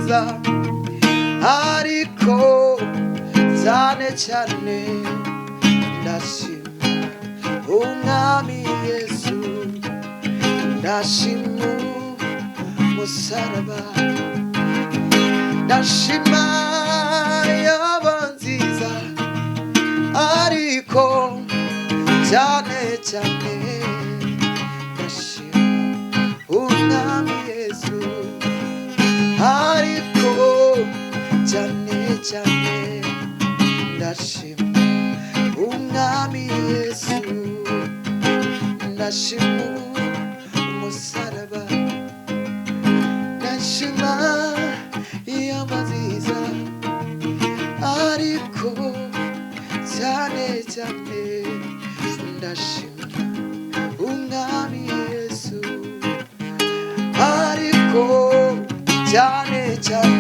nziza ariko cyane cyane ndashima umwami Yesu ndashima umusaraba ndashima yaba nziza ariko cyane cyane ndashima umwami Yesu ariko cyane cyane ndashima umwami Yesu ndashima umusaraba ndashima iyaba nziza ariko cyane cyane ndashima umwami Yesu ariko cyane cyane